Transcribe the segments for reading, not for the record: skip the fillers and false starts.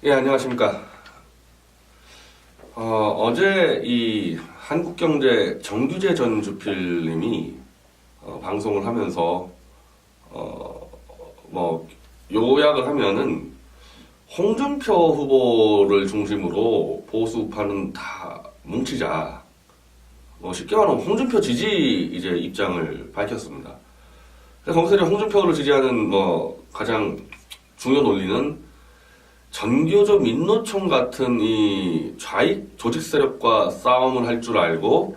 예, 안녕하십니까. 어제 이 한국경제 정규재 전 주필님이 방송을 하면서 요약을 하면은 홍준표 후보를 중심으로 보수파는 다 뭉치자. 쉽게 말하면 홍준표 지지 이제 입장을 밝혔습니다. 그래서 거기서 이제 홍준표를 지지하는 가장 중요 논리는 전교조 민노총 같은 이 좌익 조직 세력과 싸움을 할 줄 알고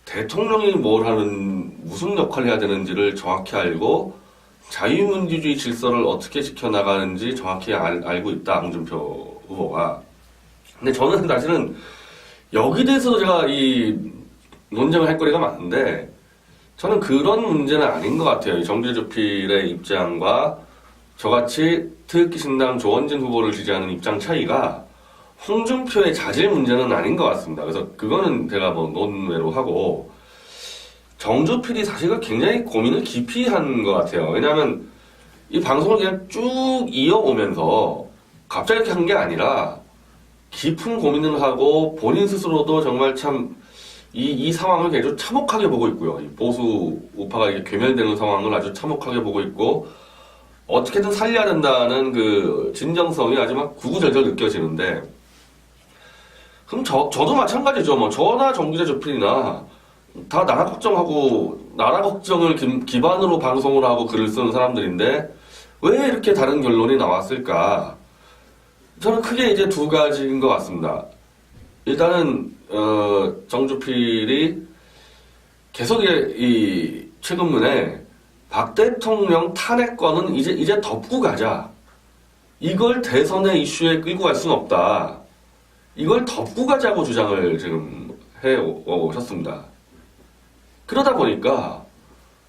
대통령이 뭘 하는 무슨 역할을 해야 되는지를 정확히 알고 자유민주주의 질서를 어떻게 지켜나가는지 정확히 알고 있다, 홍준표 후보가. 근데 저는 사실은 여기 대해서도 제가 이 논쟁을 할 거리가 많은데 저는 그런 문제는 아닌 것 같아요. 이 정규조필의 입장과 저같이 태극기 신당 조원진 후보를 지지하는 입장 차이가 홍준표의 자질 문제는 아닌 것 같습니다. 그래서 그거는 제가 논외로 하고, 정주필이 사실 굉장히 고민을 깊이 한 것 같아요. 왜냐하면 이 방송을 그냥 쭉 이어오면서 갑자기 이렇게 한 게 아니라 깊은 고민을 하고 본인 스스로도 정말 참 이 상황을 아주 참혹하게 보고 있고요. 이 보수 우파가 이렇게 괴멸되는 상황을 아주 참혹하게 보고 있고 어떻게든 살려야 된다는 그 진정성이 아주 막 구구절절 느껴지는데, 그럼 저도 마찬가지죠. 저나 정규재 조필이나 다 나라 걱정하고 나라 걱정을 기반으로 방송을 하고 글을 쓰는 사람들인데 왜 이렇게 다른 결론이 나왔을까? 저는 크게 이제 두 가지인 것 같습니다. 일단은 정주필이 계속 이 최근문에 박 대통령 탄핵권은 이제 덮고 가자. 이걸 대선의 이슈에 끌고 갈 수는 없다. 이걸 덮고 가자고 주장을 지금 해오셨습니다. 그러다 보니까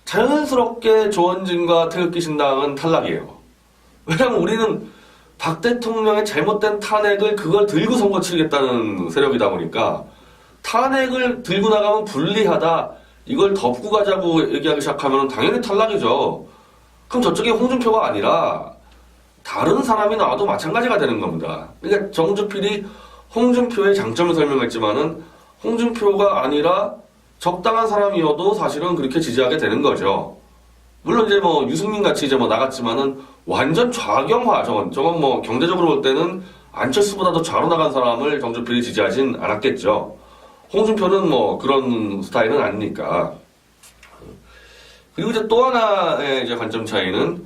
자연스럽게 조원진과 태극기 신당은 탈락이에요. 왜냐하면 우리는 박 대통령의 잘못된 탄핵을 그걸 들고 선거 치르겠다는 세력이다 보니까 탄핵을 들고 나가면 불리하다. 이걸 덮고 가자고 얘기하기 시작하면 당연히 탈락이죠. 그럼 저쪽에 홍준표가 아니라 다른 사람이 나와도 마찬가지가 되는 겁니다. 그러니까 정주필이 홍준표의 장점을 설명했지만은 홍준표가 아니라 적당한 사람이어도 사실은 그렇게 지지하게 되는 거죠. 물론 이제 유승민 같이 이제 나갔지만은 완전 좌경화, 저건 경제적으로 볼 때는 안철수보다도 좌로 나간 사람을 정주필이 지지하진 않았겠죠. 홍준표는 그런 스타일은 아니니까. 그리고 이제 또 하나의 이제 관점 차이는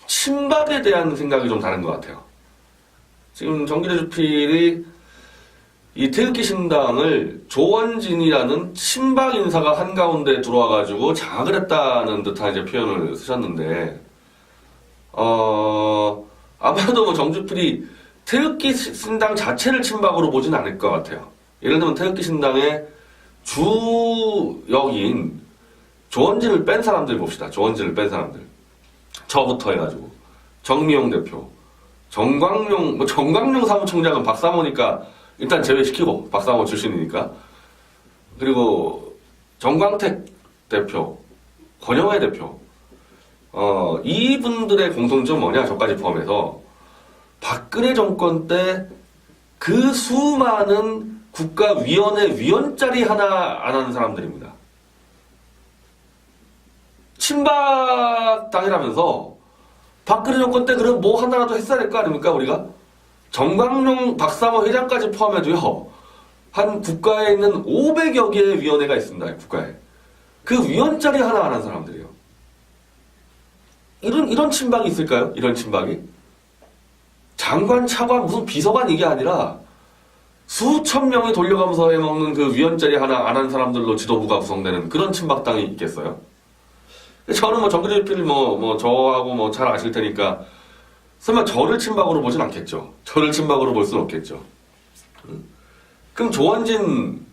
친박에 대한 생각이 좀 다른 것 같아요. 지금 정규재 주필이 이 태극기 신당을 조원진이라는 친박 인사가 한가운데 들어와가지고 장악을 했다는 듯한 이제 표현을 쓰셨는데, 아마도 정주필이 태극기 신당 자체를 친박으로 보진 않을 것 같아요. 예를 들면 태극기 신당의 주역인 조원진을 뺀 사람들 봅시다. 조원진을 뺀 사람들. 저부터 해가지고 정미용 대표, 정광용 사무총장은 박사모니까 일단 제외시키고, 박사모 출신이니까. 그리고 정광택 대표, 권영회 대표, 이분들의 공통점 뭐냐, 저까지 포함해서 박근혜 정권 때 그 수많은 국가위원회 위원짜리 하나 안 하는 사람들입니다. 친박당이라면서 박근혜 정권 때 그럼 뭐 하나라도 했어야 될 거 아닙니까, 우리가? 정광용 박사모 회장까지 포함해도요, 한 국가에 있는 500여 개의 위원회가 있습니다, 국가에. 그 위원짜리 하나 안 하는 사람들이에요. 이런 친박이 있을까요? 이런 친박이? 장관, 차관, 무슨 비서관 이게 아니라 수천 명이 돌려가면서 해먹는 그 위원짜리 하나 안 한 사람들로 지도부가 구성되는 그런 친박당이 있겠어요? 저는 정규재 주필 저하고 잘 아실 테니까 설마 저를 친박으로 보진 않겠죠. 저를 친박으로 볼 수는 없겠죠. 그럼 조원진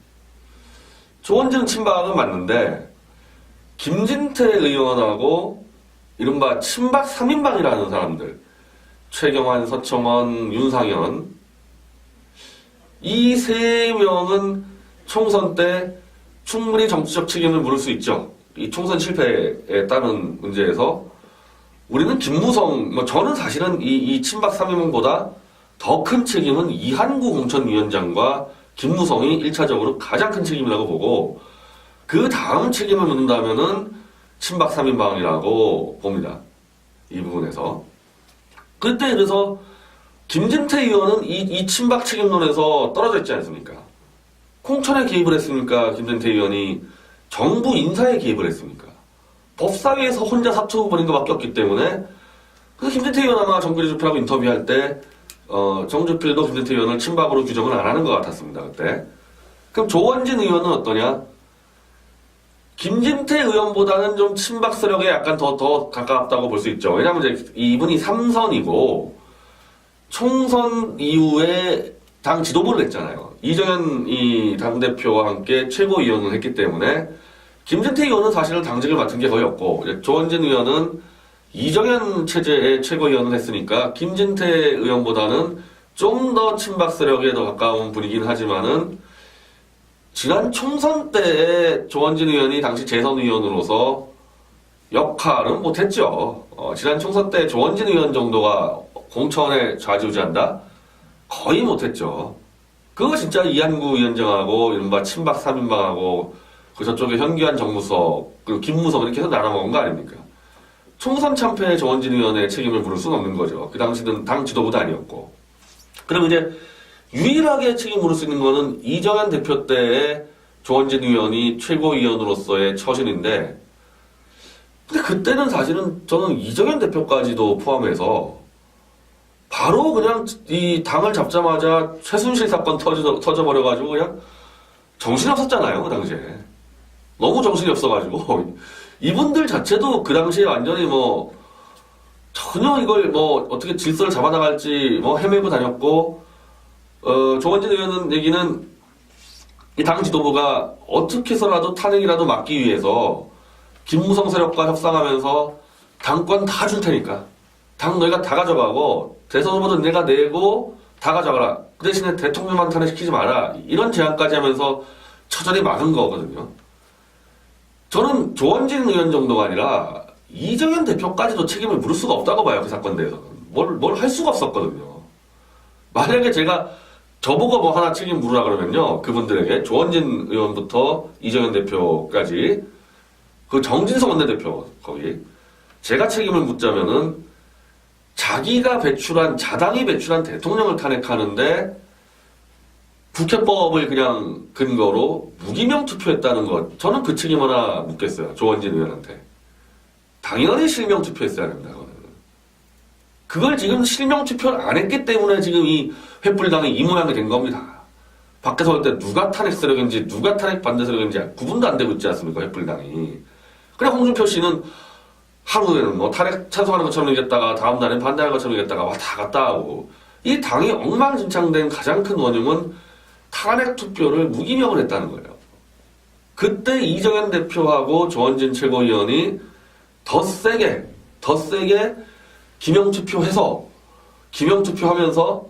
친박은 맞는데 김진태 의원하고 이른바 친박 3인방이라는 사람들, 최경환, 서청원, 윤상현, 이 세 명은 총선 때 충분히 정치적 책임을 물을 수 있죠. 이 총선 실패에 따른 문제에서 우리는 김무성, 저는 사실은 이 친박 3인방보다 더 큰 책임은 이한구 공천위원장과 김무성이 1차적으로 가장 큰 책임이라고 보고 그 다음 책임을 묻는다면은 친박 3인방이라고 봅니다. 이 부분에서. 그때 그래서 김진태 의원은 이 친박 책임론에서 떨어져 있지 않습니까? 공천에 개입을 했습니까? 김진태 의원이 정부 인사에 개입을 했습니까? 법사위에서 혼자 사투 벌인 것밖에 없기 때문에 그래서 김진태 의원 아마 정규리주필하고 인터뷰할 때 정주필도 김진태 의원을 친박으로 규정을 안 하는 것 같았습니다. 그때. 그럼 조원진 의원은 어떠냐? 김진태 의원보다는 좀 친박 세력에 약간 더 가깝다고 볼 수 있죠. 왜냐하면 이제 이분이 3선이고 총선 이후에 당 지도부를 했잖아요. 이정현 이 당대표와 함께 최고위원을 했기 때문에 김진태 의원은 사실은 당직을 맡은 게 거의 없고 조원진 의원은 이정현 체제의 최고위원을 했으니까 김진태 의원보다는 좀 더 친박 세력에 더 가까운 분이긴 하지만은 지난 총선 때에 조원진 의원이 당시 재선 의원으로서 역할은 못했죠. 지난 총선 때 조원진 의원 정도가 공천에 좌지우지한다? 거의 못했죠. 그거 진짜 이한구 위원장하고 이른바 친박 3인방하고 그 저쪽에 현기환 정무석 그리고 김무성 이렇게 해서 나눠먹은 거 아닙니까? 총선 참패에 조원진 의원의 책임을 물을 수는 없는 거죠. 그 당시는 당 지도부도 아니었고. 그럼 이제 유일하게 책임 물을 수 있는 거는 이정현 대표 때의 조원진 의원이 최고위원으로서의 처신인데 근데 그때는 사실은 저는 이정현 대표까지도 포함해서 바로 그냥 이 당을 잡자마자 최순실 사건 터져버려가지고 그냥 정신이 없었잖아요. 그 당시에. 너무 정신이 없어가지고 이분들 자체도 그 당시에 완전히 뭐 전혀 이걸 뭐 어떻게 질서를 잡아나갈지 뭐 헤매고 다녔고 조원진 의원은 얘기는 이 당 지도부가 어떻게 해서라도 탄핵이라도 막기 위해서 김무성 세력과 협상하면서 당권 다 줄 테니까 당 너희가 다 가져가고 대선 후보도 내가 내고 다 가져가라. 그 대신에 대통령만 탄핵시키지 마라. 이런 제안까지 하면서 처절히 막은 거거든요. 저는 조원진 의원 정도가 아니라 이정현 대표까지도 책임을 물을 수가 없다고 봐요. 그 사건에 대해서는. 뭘 할 수가 없었거든요. 만약에 제가 저보고 뭐 하나 책임 물으라 그러면요. 그분들에게 조원진 의원부터 이정현 대표까지 그 정진석 원내대표 거기 제가 책임을 묻자면은 자기가 배출한 자당이 배출한 대통령을 탄핵하는데 국회법을 그냥 근거로 무기명 투표했다는 것 저는 그 책임 하나 묻겠어요. 조원진 의원한테. 당연히 실명 투표했어야 됩니다. 그걸 지금 실명 투표를 안 했기 때문에 지금 이 횃불당이 이 모양이 된 겁니다. 밖에서 볼 때 누가 탄핵 세력인지 누가 탄핵 반대 세력인지 구분도 안 되고 있지 않습니까? 횃불당이. 그냥 홍준표 씨는 하루에는 뭐 탄핵 찬성하는 것처럼 얘기했다가 다음 날엔 반대하는 것처럼 얘기했다가 왔다 갔다 하고 이 당이 엉망진창된 가장 큰 원흉은 탄핵 투표를 무기명을 했다는 거예요. 그때 이정현 대표하고 조원진 최고위원이 더 세게 기명투표해서 기명투표하면서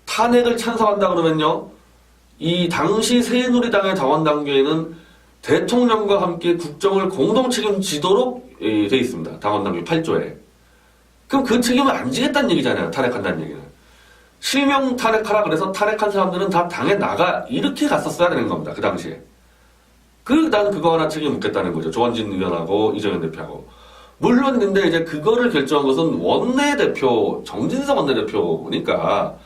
탄핵을 찬성한다 그러면요. 이 당시 새누리당의 당원당규에는 대통령과 함께 국정을 공동 책임지도록 돼 있습니다. 당원당규 8조에. 그럼 그 책임을 안 지겠다는 얘기잖아요. 탄핵한다는 얘기는. 실명 탄핵하라 그래서 탄핵한 사람들은 다 당에 나가 이렇게 갔었어야 되는 겁니다. 그 당시에. 나는 그거 하나 책임 묻겠다는 거죠. 조원진 의원하고 이정현 대표하고. 물론 근데 이제 그거를 결정한 것은 원내대표 정진석 원내대표니까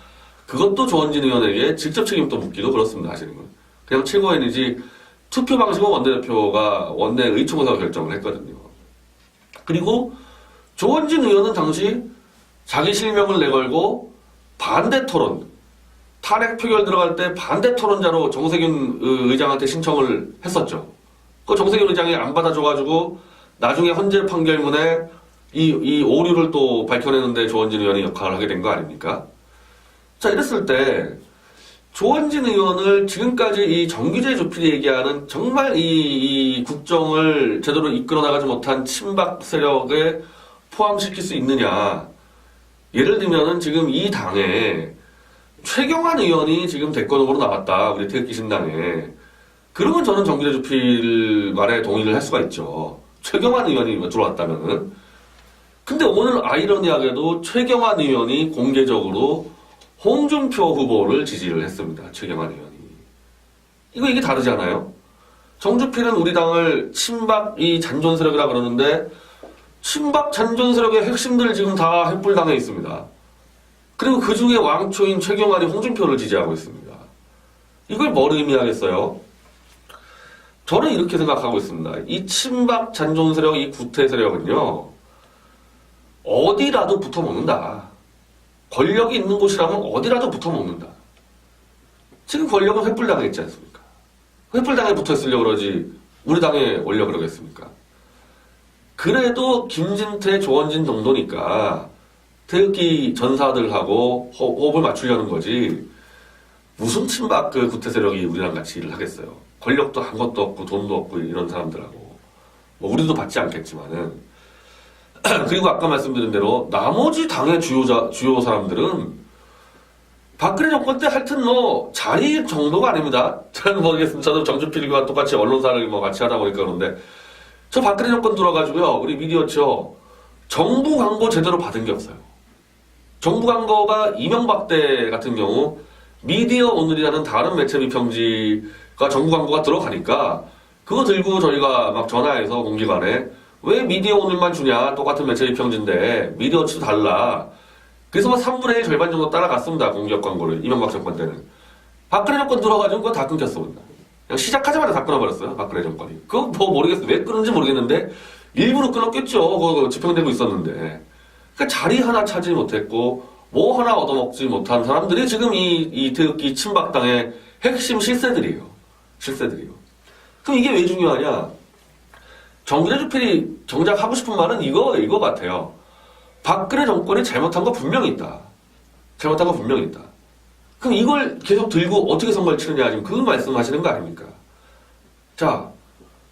그것도 조원진 의원에게 직접 책임도 묻기도 그렇습니다. 사실은. 그냥 최고위원이지 투표 방식은 원내대표가 원내 의총에서 결정을 했거든요. 그리고 조원진 의원은 당시 자기 실명을 내걸고 반대 토론, 탄핵 표결 들어갈 때 반대 토론자로 정세균 의장한테 신청을 했었죠. 그 정세균 의장이 안 받아줘가지고 나중에 헌재 판결문에 이 오류를 또 밝혀내는데 조원진 의원이 역할을 하게 된 거 아닙니까? 자, 이랬을 때 조원진 의원을 지금까지 이 정규제 조필이 얘기하는 정말 이 국정을 제대로 이끌어 나가지 못한 친박 세력에 포함시킬 수 있느냐. 예를 들면은 지금 이 당에 최경환 의원이 지금 대권 후보로 나왔다. 우리 태극기 신당에. 그러면 저는 정규제 조필 말에 동의를 할 수가 있죠. 최경환 의원이 들어왔다면은. 근데 오늘 아이러니하게도 최경환 의원이 공개적으로 홍준표 후보를 지지를 했습니다. 최경환 의원이. 이게 다르지 않아요? 정주필은 우리 당을 친박 잔존 세력이라 그러는데 친박 잔존 세력의 핵심들 지금 다 횃불당에 있습니다. 그리고 그 중에 왕초인 최경환이 홍준표를 지지하고 있습니다. 이걸 뭘 의미하겠어요? 저는 이렇게 생각하고 있습니다. 이 친박 잔존 세력, 이 구태 세력은요, 어디라도 붙어먹는다. 권력이 있는 곳이라면 어디라도 붙어먹는다. 지금 권력은 횃불당에 있지 않습니까? 횃불당에 붙어있으려고 그러지 우리 당에 오려고 그러겠습니까? 그래도 김진태, 조원진 정도니까 태극기 전사들하고 호흡을 맞추려는 거지 무슨 친박 그 구태 세력이 우리랑 같이 일을 하겠어요. 권력도 한 것도 없고 돈도 없고 이런 사람들하고 뭐 우리도 받지 않겠지만은 그리고 아까 말씀드린 대로 나머지 당의 주요 사람들은 박근혜 정권 때 하여튼 뭐 자리 정도가 아닙니다. 저는 모르겠습니다. 저도 정주필과 똑같이 언론사를 뭐 같이 하다 보니까 그런데 저 박근혜 정권 들어가지고요. 우리 미디어죠. 정부 광고 제대로 받은 게 없어요. 정부 광고가 이명박 때 같은 경우 미디어 오늘이라는 다른 매체 비평지가 정부 광고가 들어가니까 그거 들고 저희가 막 전화해서 공기관에 왜 미디어 오늘만 주냐? 똑같은 매체 비평지인데 미디어치도 달라. 그래서 막 3분의 1 절반 정도 따라갔습니다. 공기업 광고를. 이명박 정권 때는. 박근혜 정권 들어가지고 그거 다 끊겼습니다. 그냥 시작하자마자 다 끊어버렸어요. 박근혜 정권이. 그거 뭐 모르겠어요. 왜 끊은지 모르겠는데 일부러 끊었겠죠. 그거 집행되고 있었는데. 그러니까 자리 하나 차지 못했고 뭐 하나 얻어먹지 못한 사람들이 지금 이 태극기 친박당의 핵심 실세들이에요. 실세들이에요. 그럼 이게 왜 중요하냐? 정근혜 주필이 정작 하고 싶은 말은 이거 같아요. 박근혜 정권이 잘못한 거 분명히 있다. 잘못한 거 분명히 있다. 그럼 이걸 계속 들고 어떻게 선거를 치느냐 지금 그 말씀하시는 거 아닙니까? 자,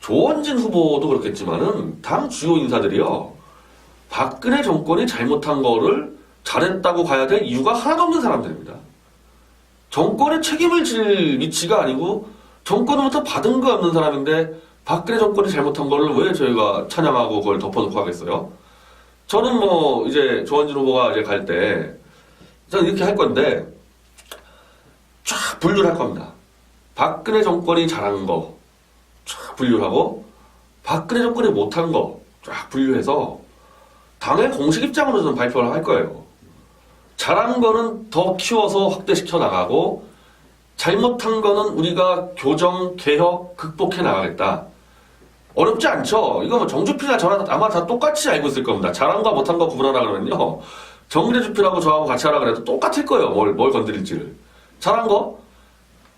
조원진 후보도 그렇겠지만은 당 주요 인사들이요. 박근혜 정권이 잘못한 거를 잘했다고 가야 될 이유가 하나도 없는 사람들입니다. 정권에 책임을 질 위치가 아니고 정권으로부터 받은 거 없는 사람인데 박근혜 정권이 잘못한 거를 왜 저희가 찬양하고 그걸 덮어놓고 하겠어요? 저는 뭐 이제 조원진 후보가 이제 갈 때 저는 이렇게 할 건데 쫙 분류를 할 겁니다. 박근혜 정권이 잘한 거 쫙 분류를 하고 박근혜 정권이 못한 거 쫙 분류해서 당의 공식 입장으로 좀 발표를 할 거예요. 잘한 거는 더 키워서 확대시켜 나가고 잘못한 거는 우리가 교정, 개혁, 극복해 나가겠다. 어렵지 않죠? 이거 뭐 정주필이나 저랑 아마 다 똑같이 알고 있을 겁니다. 잘한 거 못한 거 구분하라 그러면요. 정근혜 주필하고 저하고 같이 하라 그래도 똑같을 거예요. 뭘 건드릴지를. 잘한 거?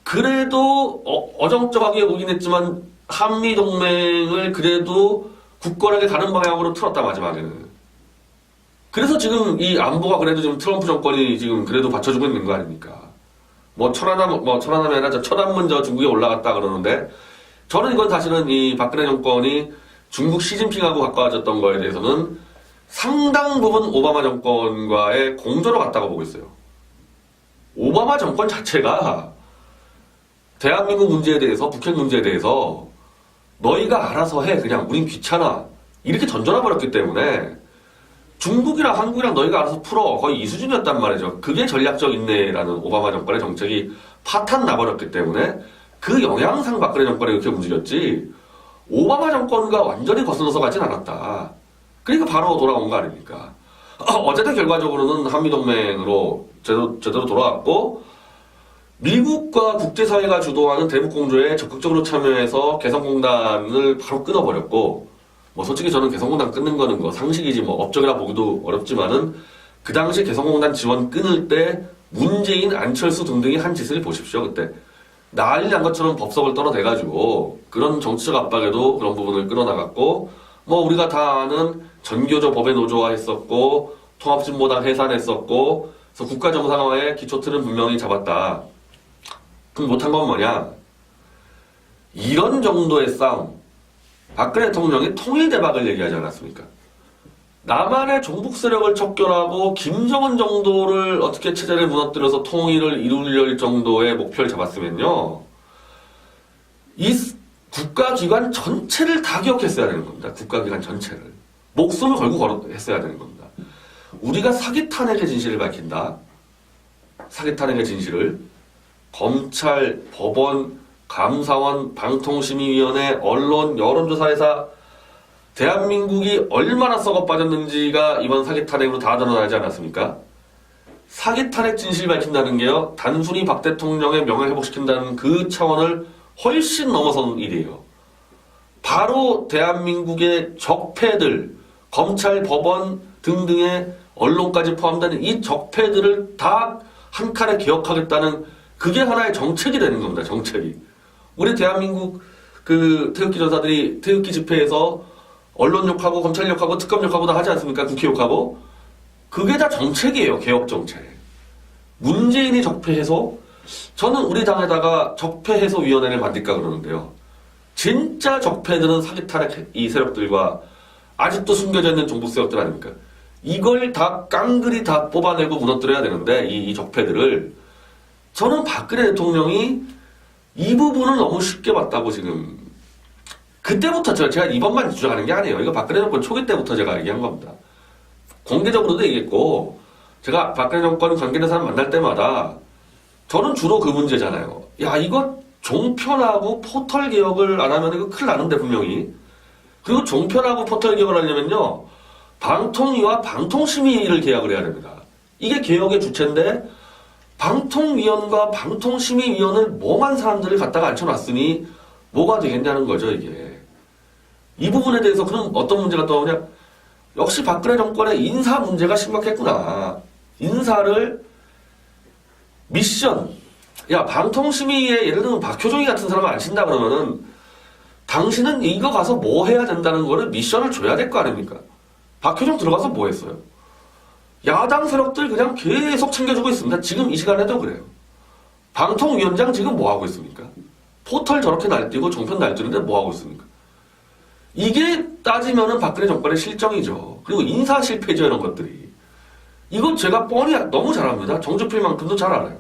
그래도 어정쩡하게 보긴 했지만 한미동맹을 그래도 굳건하게 가는 방향으로 틀었다 마지막에는. 그래서 지금 이 안보가 그래도 지금 트럼프 정권이 지금 그래도 받쳐주고 있는 거 아닙니까? 천안함이 아니라 천안문 중국에 올라갔다 그러는데 저는 이건 사실은 이 박근혜 정권이 중국 시진핑하고 가까워졌던 거에 대해서는 상당 부분 오바마 정권과의 공조로 갔다고 보고 있어요. 오바마 정권 자체가 대한민국 문제에 대해서, 북핵 문제에 대해서 너희가 알아서 해. 그냥 우린 귀찮아. 이렇게 던져놔 버렸기 때문에 중국이랑 한국이랑 너희가 알아서 풀어. 거의 이 수준이었단 말이죠. 그게 전략적 인내라는 오바마 정권의 정책이 파탄 나버렸기 때문에 그 영향상 박근혜 정권이 이렇게 움직였지 오바마 정권과 완전히 거슬러서 가진 않았다. 그러니까 바로 돌아온 거 아닙니까? 어쨌든 결과적으로는 한미동맹으로 제대로 돌아왔고 미국과 국제사회가 주도하는 대북공조에 적극적으로 참여해서 개성공단을 바로 끊어버렸고 뭐 솔직히 저는 개성공단 끊는 거는 뭐 상식이지 뭐 업적이라 보기도 어렵지만은 그 당시 개성공단 지원 끊을 때 문재인, 안철수 등등이 한 짓을 보십시오. 그때 난리 난 것처럼 법석을 떨어대가지고 그런 정치적 압박에도 그런 부분을 끌어나갔고 뭐 우리가 다 아는 전교조 법에 노조화했었고 통합진보당 해산했었고 그래서 국가 정상화의 기초틀은 분명히 잡았다. 그럼 못한 건 뭐냐? 이런 정도의 싸움 박근혜 대통령이 통일대박을 얘기하지 않았습니까? 남한의 종북 세력을 척결하고 김정은 정도를 어떻게 체제를 무너뜨려서 통일을 이룰 정도의 목표를 잡았으면요. 이 국가기관 전체를 다 기억했어야 되는 겁니다. 국가기관 전체를. 목숨을 걸고 했어야 되는 겁니다. 우리가 사기 탄핵의 진실을 밝힌다. 사기 탄핵의 진실을 검찰, 법원, 감사원, 방통심의위원회, 언론, 여론조사회사 대한민국이 얼마나 썩어 빠졌는지가 이번 사기 탄핵으로 다 드러나지 않았습니까? 사기 탄핵 진실 밝힌다는 게요, 단순히 박 대통령의 명예 회복시킨다는 그 차원을 훨씬 넘어선 일이에요. 바로 대한민국의 적폐들, 검찰, 법원 등등의 언론까지 포함되는 이 적폐들을 다 한 칼에 개혁하겠다는 그게 하나의 정책이 되는 겁니다. 정책이. 우리 대한민국 그 태극기 전사들이 태극기 집회에서 언론 욕하고 검찰 욕하고 특검 욕하고 다 하지 않습니까? 국회 욕하고. 그게 다 정책이에요. 개혁 정책. 문재인이 적폐 해소? 저는 우리 당에다가 적폐 해소위원회를 만들까 그러는데요. 진짜 적폐들은 사기 탄핵 이 세력들과 아직도 숨겨져 있는 종북 세력들 아닙니까? 이걸 다 깡그리 다 뽑아내고 무너뜨려야 되는데 이 적폐들을 저는 박근혜 대통령이 이 부분을 너무 쉽게 봤다고 지금 그때부터 제가 이번만 주장하는 게 아니에요. 이거 박근혜 정권 초기 때부터 제가 얘기한 겁니다. 공개적으로도 얘기했고 제가 박근혜 정권 관계된 사람 만날 때마다 저는 주로 그 문제잖아요. 야 이거 종편하고 포털 개혁을 안 하면 이거 큰일 나는데 분명히. 그리고 종편하고 포털 개혁을 하려면요. 방통위와 방통심의를 계약을 해야 됩니다. 이게 개혁의 주체인데 방통위원과 방통심의위원을 멍한 사람들을 갖다가 앉혀놨으니 뭐가 되겠냐는 거죠 이게. 이 부분에 대해서 그럼 어떤 문제가 떠오르냐. 역시 박근혜 정권의 인사 문제가 심각했구나. 인사를 미션. 야 방통심의에 예를 들면 박효종이 같은 사람을 안 친다 그러면은 당신은 이거 가서 뭐 해야 된다는 거를 미션을 줘야 될 거 아닙니까? 박효종 들어가서 뭐 했어요? 야당 세력들 그냥 계속 챙겨주고 있습니다. 지금 이 시간에도 그래요. 방통위원장 지금 뭐 하고 있습니까? 포털 저렇게 날뛰고 종편 날뛰는데 뭐 하고 있습니까? 이게 따지면은 박근혜 정권의 실정이죠. 그리고 인사 실패죠 이런 것들이. 이건 제가 뻔히 너무 잘 압니다. 정주필만큼도 잘 알아요.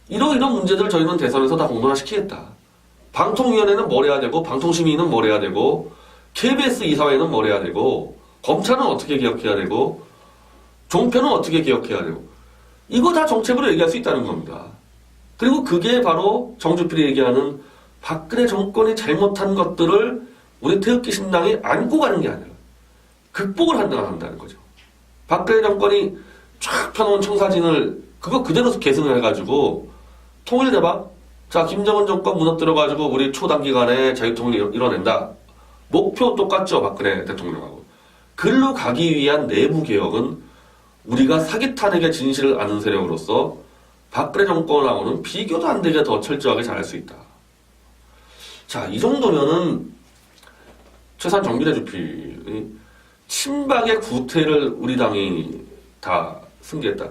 이런 문제들을 저희는 대선에서 다 공론화시키겠다. 방통위원회는 뭘 해야 되고 방통심의는 뭘 해야 되고 KBS 이사회는 뭘 해야 되고 검찰은 어떻게 개혁해야 되고 종편은 어떻게 개혁해야 되고 이거 다 정책으로 얘기할 수 있다는 겁니다. 그리고 그게 바로 정주필이 얘기하는 박근혜 정권이 잘못한 것들을 우리 태극기 신당이 안고 가는 게 아니라 극복을 한다는 거죠. 박근혜 정권이 쫙 펴놓은 청사진을 그거 그대로 계승을 해가지고 통일대박. 자 김정은 정권 무너뜨려가지고 우리 초단기간에 자유통일 이뤄낸다. 목표 똑같죠 박근혜 대통령하고. 글로 가기 위한 내부 개혁은 우리가 사기 탄핵의 진실을 아는 세력으로서 박근혜 정권하고는 비교도 안 되게 더 철저하게 잘할 수 있다. 자, 이 정도면은 최소한 정비례 주필이 친박의 구태를 우리 당이 다 승계했다.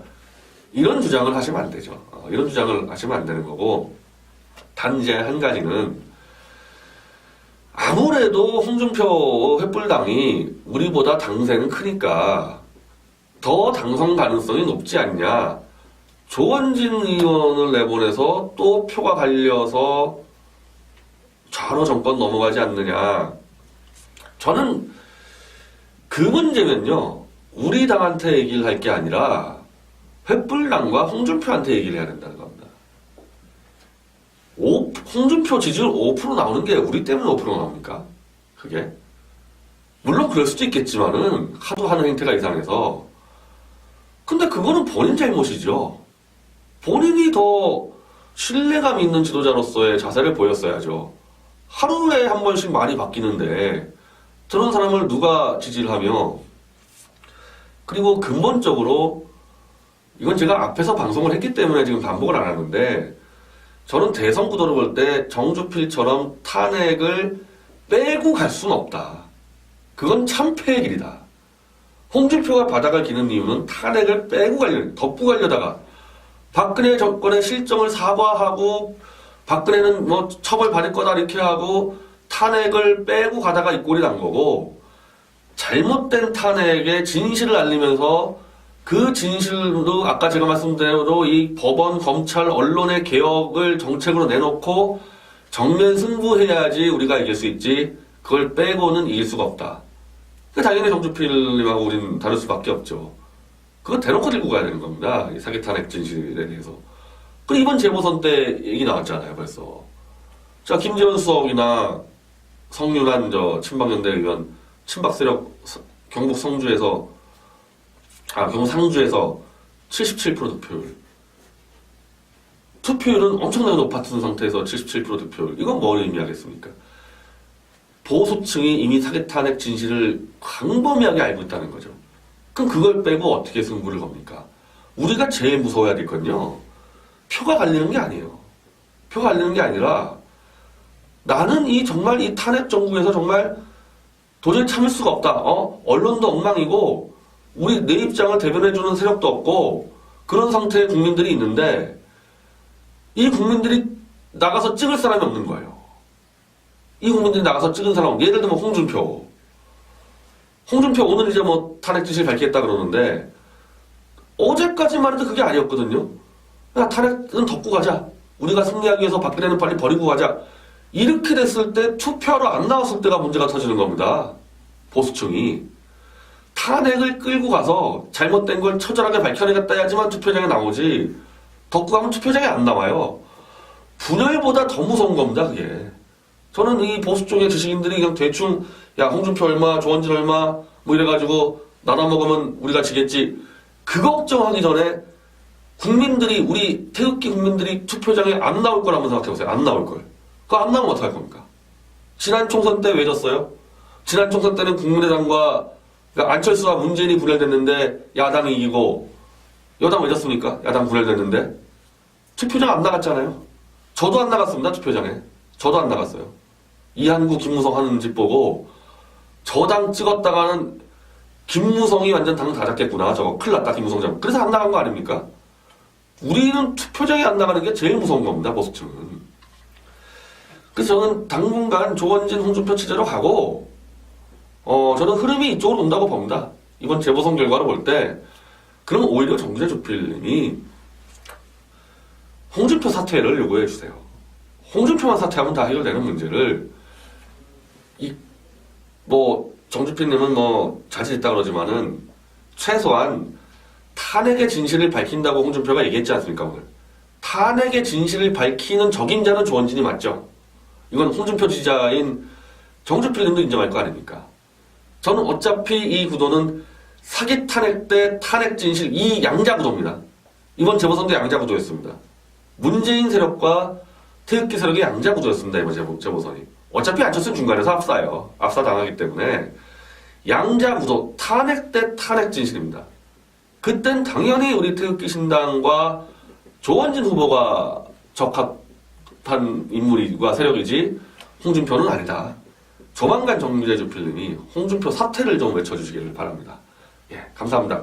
이런 주장을 하시면 안 되죠. 이런 주장을 하시면 안 되는 거고, 단지 한 가지는 아무래도 홍준표 횃불당이 우리보다 당세는 크니까 더 당선 가능성이 높지 않냐. 조원진 의원을 내보내서 또 표가 갈려서 좌로 정권 넘어가지 않느냐. 저는 그 문제면요. 우리 당한테 얘기를 할 게 아니라 횃불당과 홍준표한테 얘기를 해야 된다는 겁니다. 홍준표 지지율 5% 나오는 게 우리 때문에 5% 나옵니까? 그게? 물론 그럴 수도 있겠지만은 하도 하는 행태가 이상해서. 근데 그거는 본인 잘못이죠. 본인이 더 신뢰감 있는 지도자로서의 자세를 보였어야죠. 하루에 한 번씩 말이 바뀌는데 저런 사람을 누가 지지를 하며. 그리고 근본적으로 이건 제가 앞에서 방송을 했기 때문에 지금 반복을 안 하는데, 저는 대선 구도를 볼 때 정주필처럼 탄핵을 빼고 갈 수는 없다. 그건 참패의 길이다. 홍준표가 바닥을 기는 이유는 탄핵을 빼고 덮고 가려다가 박근혜 정권의 실정을 사과하고 박근혜는 뭐 처벌받을 거다 이렇게 하고 탄핵을 빼고 가다가 이 꼴이 난 거고, 잘못된 탄핵의 진실을 알리면서 그 진실도 아까 제가 말씀드린 대로 이 법원, 검찰, 언론의 개혁을 정책으로 내놓고 정면 승부해야지 우리가 이길 수 있지, 그걸 빼고는 이길 수가 없다. 당연히 정주필님하고 우리는 다를 수밖에 없죠. 그거 대놓고 들고 가야 되는 겁니다. 이 사기 탄핵 진실에 대해서. 그 이번 재보선 때 얘기 나왔잖아요, 벌써. 자, 김재원 수석이나 성윤환 친박연대 의원, 친박 세력 경북 상주에서 77% 득표율. 투표율은 엄청나게 높았던 상태에서 77% 득표율. 이건 뭘 의미하겠습니까? 보수층이 이미 사기 탄핵 진실을 광범위하게 알고 있다는 거죠. 그럼 그걸 빼고 어떻게 승부를 겁니까? 우리가 제일 무서워야 될 건요. 표가 갈리는 게 아니에요. 표가 갈리는 게 아니라 나는 정말 이 탄핵 정국에서 정말 도저히 참을 수가 없다. 언론도 엉망이고 내 입장을 대변해주는 세력도 없고 그런 상태의 국민들이 있는데 이 국민들이 나가서 찍을 사람이 없는 거예요. 이 국민들이 나가서 찍은 사람, 예를 들면 홍준표 오늘 이제 탄핵 진실 밝히겠다 그러는데 어제까지만 해도 그게 아니었거든요. 야, 탄핵은 덮고 가자. 우리가 승리하기 위해서 박근혜는 빨리 버리고 가자. 이렇게 됐을 때 투표하러 안 나왔을 때가 문제가 터지는 겁니다. 보수층이. 탄핵을 끌고 가서 잘못된 걸 처절하게 밝혀내겠다 해야지만 투표장에 나오지. 덮고 가면 투표장에 안 나와요. 분열보다 더 무서운 겁니다, 그게. 저는 이 보수 쪽의 지식인들이 그냥 대충 야, 홍준표 얼마, 조원진 얼마 이래가지고 나눠 먹으면 우리가 지겠지. 그 걱정하기 전에 국민들이, 우리 태극기 국민들이 투표장에 안 나올 걸 한번 생각해보세요. 안 나올 걸. 그거 안 나오면 어떡할 겁니까? 지난 총선 때 왜 졌어요? 지난 총선 때는 국민의당과 그러니까 안철수와 문재인이 분열됐는데 야당이 이기고 여당 왜 졌습니까? 야당 분열됐는데 투표장 안 나갔잖아요. 저도 안 나갔습니다. 투표장에. 저도 안 나갔어요. 이한구, 김무성 하는 집 보고 저당 찍었다가는 김무성이 완전 당 다 잡겠구나. 저거 큰일 났다 김무성 장. 그래서 안 나간 거 아닙니까? 우리는 투표장에 안 나가는 게 제일 무서운 겁니다. 보수층은. 그래서 저는 당분간 조원진, 홍준표 체제로 가고 저는 흐름이 이쪽으로 온다고 봅니다. 이번 재보선 결과를 볼 때 그럼 오히려 정주재 주필님이 홍준표 사퇴를 요구해 주세요. 홍준표만 사퇴하면 다 해결되는 문제를 정주필님은 자질 있다 그러지만은 최소한 탄핵의 진실을 밝힌다고 홍준표가 얘기했지 않습니까 오늘. 탄핵의 진실을 밝히는 적임자는 조원진이 맞죠. 이건 홍준표 지지자인 정주필님도 인정할 거 아닙니까? 저는 어차피 이 구도는 사기 탄핵 때 탄핵 진실 이 양자 구도입니다. 이번 재보선도 양자 구도였습니다. 문재인 세력과 태극기 세력의 양자 구도였습니다. 이번 재보선이. 어차피 안철수는 중간에서 압사요. 압사 당하기 때문에 양자 구도 탄핵 때 탄핵 진실입니다. 그땐 당연히 우리 태극기 신당과 조원진 후보가 적합한 인물과 세력이지 홍준표는 아니다. 조만간 정주재 주필님이 홍준표 사퇴를 좀 외쳐주시기를 바랍니다. 예, 감사합니다.